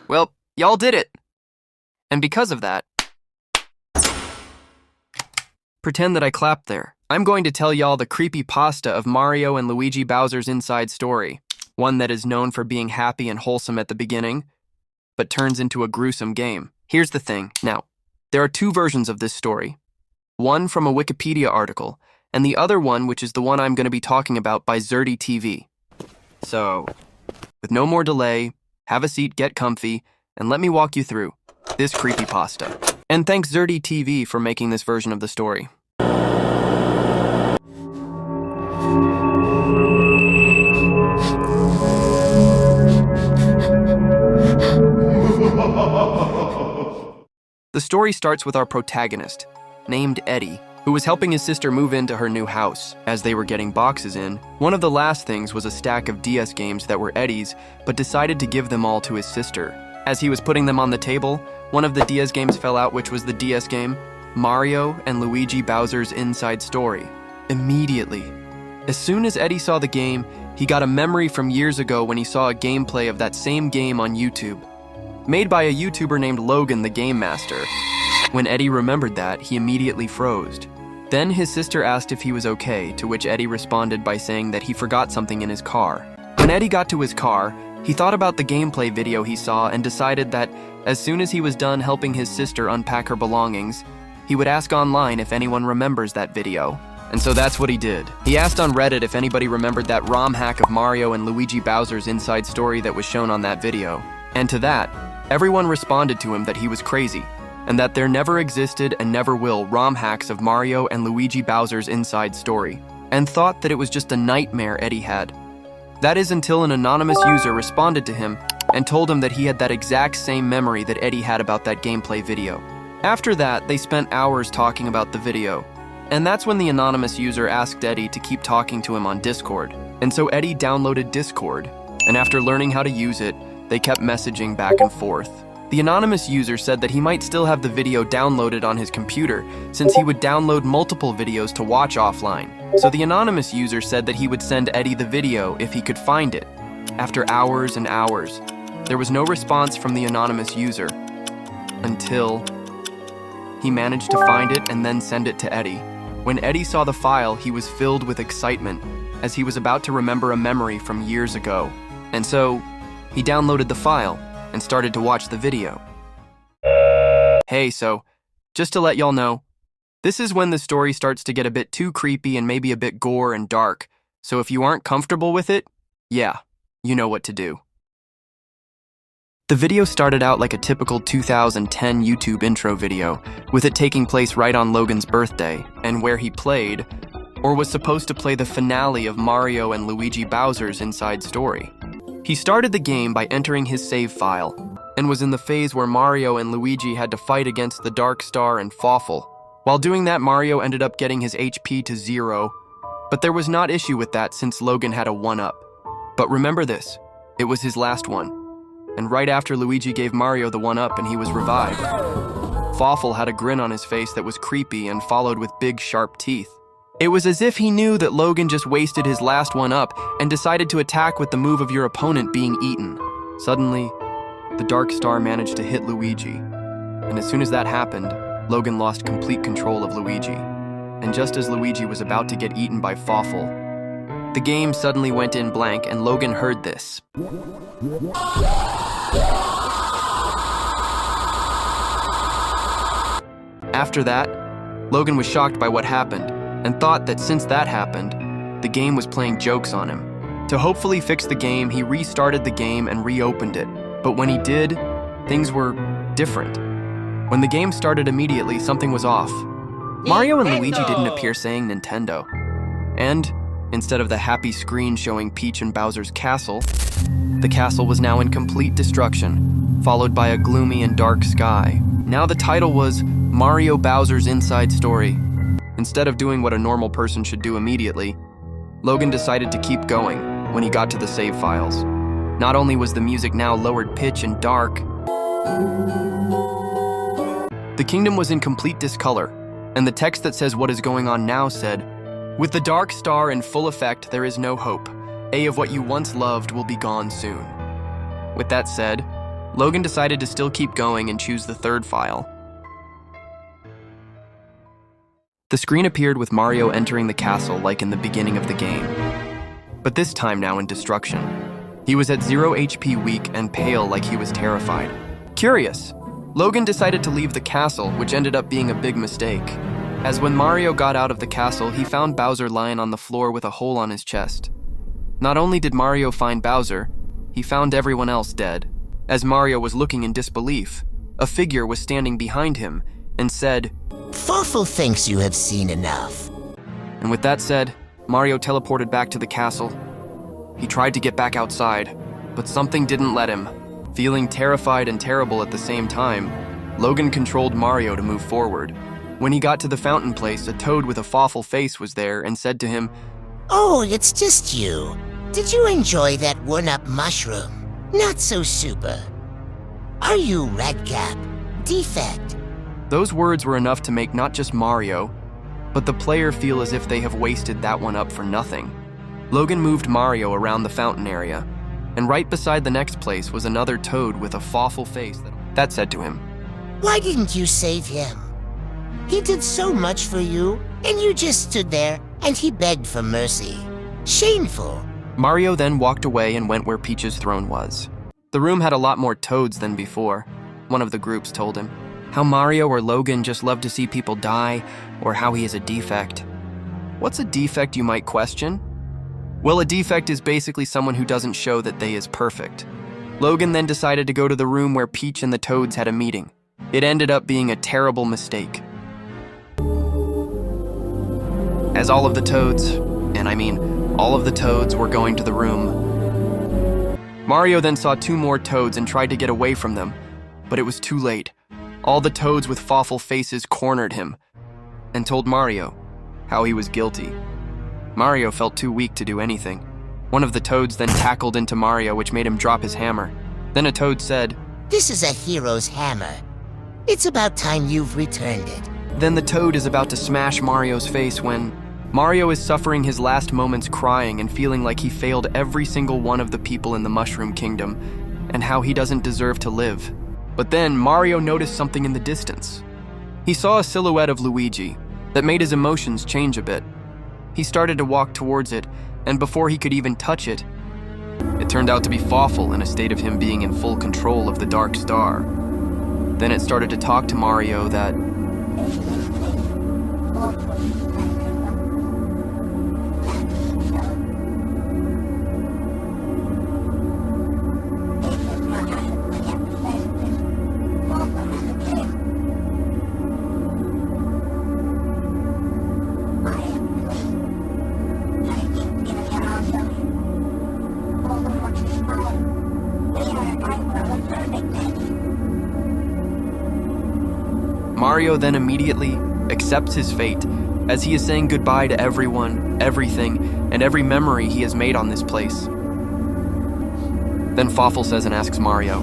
Well, y'all did it. And because of that, pretend that I clapped there. I'm going to tell y'all the creepypasta of Mario and Luigi Bowser's inside story. One that is known for being happy and wholesome at the beginning, but turns into a gruesome game. Here's the thing. Now, there are two versions of this story. One from a Wikipedia article, and the other one, which is the one I'm going to be talking about, by Zerdy TV. So, with no more delay, have a seat, get comfy, and let me walk you through this creepypasta. And thanks Zerdy TV for making this version of the story. The story starts with our protagonist, named Eddie, who was helping his sister move into her new house. As they were getting boxes in, one of the last things was a stack of DS games that were Eddie's, but decided to give them all to his sister. As he was putting them on the table, one of the DS games fell out, which was the DS game, Mario and Luigi Bowser's Inside Story. Immediately, as soon as Eddie saw the game, he got a memory from years ago when he saw a gameplay of that same game on YouTube, made by a YouTuber named Logan the Game Master. When Eddie remembered that, he immediately froze. Then his sister asked if he was okay, to which Eddie responded by saying that he forgot something in his car. When Eddie got to his car, he thought about the gameplay video he saw and decided that as soon as he was done helping his sister unpack her belongings, he would ask online if anyone remembers that video. And so that's what he did. He asked on Reddit if anybody remembered that ROM hack of Mario and Luigi Bowser's Inside Story that was shown on that video. And to that, everyone responded to him that he was crazy, and that there never existed and never will ROM hacks of Mario and Luigi Bowser's Inside Story, and thought that it was just a nightmare Eddie had. That is until an anonymous user responded to him and told him that he had that exact same memory that Eddie had about that gameplay video. After that, they spent hours talking about the video, and that's when the anonymous user asked Eddie to keep talking to him on Discord. And so Eddie downloaded Discord, and after learning how to use it, they kept messaging back and forth. The anonymous user said that he might still have the video downloaded on his computer, since he would download multiple videos to watch offline. So the anonymous user said that he would send Eddie the video if he could find it. After hours and hours, there was no response from the anonymous user, until he managed to find it and then send it to Eddie. When Eddie saw the file, he was filled with excitement, as he was about to remember a memory from years ago. And so, he downloaded the file and started to watch the video. Hey, so, just to let y'all know, this is when the story starts to get a bit too creepy and maybe a bit gore and dark, so if you aren't comfortable with it, yeah, you know what to do. The video started out like a typical 2010 YouTube intro video, with it taking place right on Logan's birthday, and where he played, or was supposed to play, the finale of Mario and Luigi Bowser's Inside Story. He started the game by entering his save file, and was in the phase where Mario and Luigi had to fight against the Dark Star and Fawful. While doing that, Mario ended up getting his HP to 0, but there was not issue with that since Logan had a 1-up. But remember this, it was his last one, and right after Luigi gave Mario the 1-up and he was revived, Fawful had a grin on his face that was creepy and followed with big sharp teeth. It was as if he knew that Logan just wasted his last 1-up and decided to attack with the move of your opponent being eaten. Suddenly, the Dark Star managed to hit Luigi, and as soon as that happened, Logan lost complete control of Luigi. And just as Luigi was about to get eaten by Fawful, the game suddenly went in blank and Logan heard this. After that, Logan was shocked by what happened, and thought that since that happened, the game was playing jokes on him. To hopefully fix the game, he restarted the game and reopened it. But when he did, things were different. When the game started immediately, something was off. Mario and Luigi didn't appear saying Nintendo. And instead of the happy screen showing Peach and Bowser's castle, the castle was now in complete destruction, followed by a gloomy and dark sky. Now the title was Mario Bowser's Inside Story. Instead of doing what a normal person should do immediately, Logan decided to keep going when he got to the save files. Not only was the music now lowered pitch and dark, the kingdom was in complete discolor, and the text that says what is going on now said, "With the Dark Star in full effect, there is no hope. A of what you once loved will be gone soon." With that said, Logan decided to still keep going and choose the third file. The screen appeared with Mario entering the castle like in the beginning of the game, but this time now in destruction. He was at 0 HP, weak and pale, like he was terrified. Curious, Logan decided to leave the castle, which ended up being a big mistake, as when Mario got out of the castle, he found Bowser lying on the floor with a hole on his chest. Not only did Mario find Bowser, he found everyone else dead. As Mario was looking in disbelief, a figure was standing behind him and said, "Fawful thinks you have seen enough." And with that said, Mario teleported back to the castle. He tried to get back outside, but something didn't let him. Feeling terrified and terrible at the same time, Logan controlled Mario to move forward. When he got to the fountain place, a toad with a Fawful face was there and said to him, "Oh, it's just you. Did you enjoy that one-up mushroom? Not so super. Are you Redcap? Defect?" Those words were enough to make not just Mario, but the player feel as if they have wasted that one up for nothing. Logan moved Mario around the fountain area, and right beside the next place was another toad with a Fawful face that said to him, "Why didn't you save him? He did so much for you, and you just stood there and he begged for mercy. Shameful." Mario then walked away and went where Peach's throne was. The room had a lot more toads than before, one of the groups told him. How Mario or Logan just love to see people die, or how he is a defect. What's a defect, you might question? Well, a defect is basically someone who doesn't show that they is perfect. Logan then decided to go to the room where Peach and the toads had a meeting. It ended up being a terrible mistake. As all of the toads, and I mean all of the toads, were going to the room, Mario then saw 2 more toads and tried to get away from them, but it was too late. All the toads with Fawful faces cornered him and told Mario how he was guilty. Mario felt too weak to do anything. One of the toads then tackled into Mario, which made him drop his hammer. Then a toad said, "This is a hero's hammer. It's about time you've returned it." Then the toad is about to smash Mario's face when Mario is suffering his last moments, crying and feeling like he failed every single one of the people in the Mushroom Kingdom and how he doesn't deserve to live. But then Mario noticed something in the distance. He saw a silhouette of Luigi that made his emotions change a bit. He started to walk towards it, and before he could even touch it, it turned out to be Fawful in a state of him being in full control of the Dark Star. Then it started to talk to Mario that Mario then immediately accepts his fate as he is saying goodbye to everyone, everything, and every memory he has made on this place. Then Fawful says and asks Mario,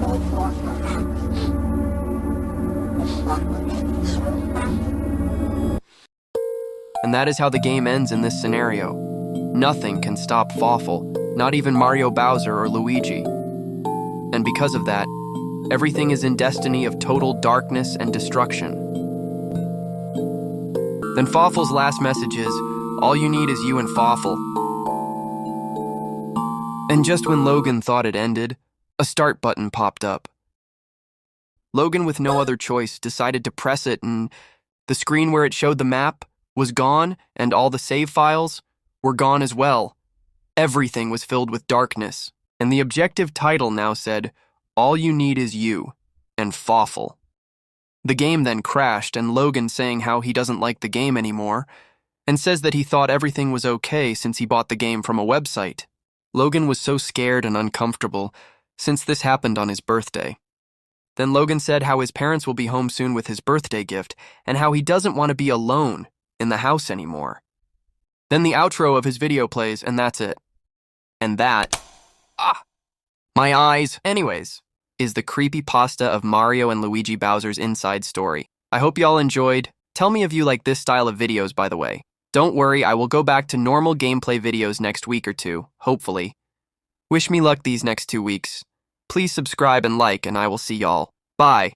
and that is how the game ends in this scenario. Nothing can stop Fawful, not even Mario, Bowser, or Luigi. And because of that, everything is in destiny of total darkness and destruction. Then Fawful's last message is, "All you need is you and Fawful." And just when Logan thought it ended, a start button popped up. Logan, with no other choice, decided to press it, and the screen where it showed the map was gone, and all the save files were gone as well. Everything was filled with darkness, and the objective title now said, "All you need is you and Fawful." The game then crashed, and Logan saying how he doesn't like the game anymore, and says that he thought everything was okay since he bought the game from a website. Logan was so scared and uncomfortable since this happened on his birthday. Then Logan said how his parents will be home soon with his birthday gift, and how he doesn't want to be alone in the house anymore. Then the outro of his video plays, and that's it. And that, my eyes. Anyways, is the creepypasta of Mario and Luigi Bowser's inside story. I hope y'all enjoyed. Tell me if you like this style of videos, by the way. Don't worry, I will go back to normal gameplay videos next week or two, hopefully. Wish me luck these next 2 weeks. Please subscribe and like, and I will see y'all. Bye.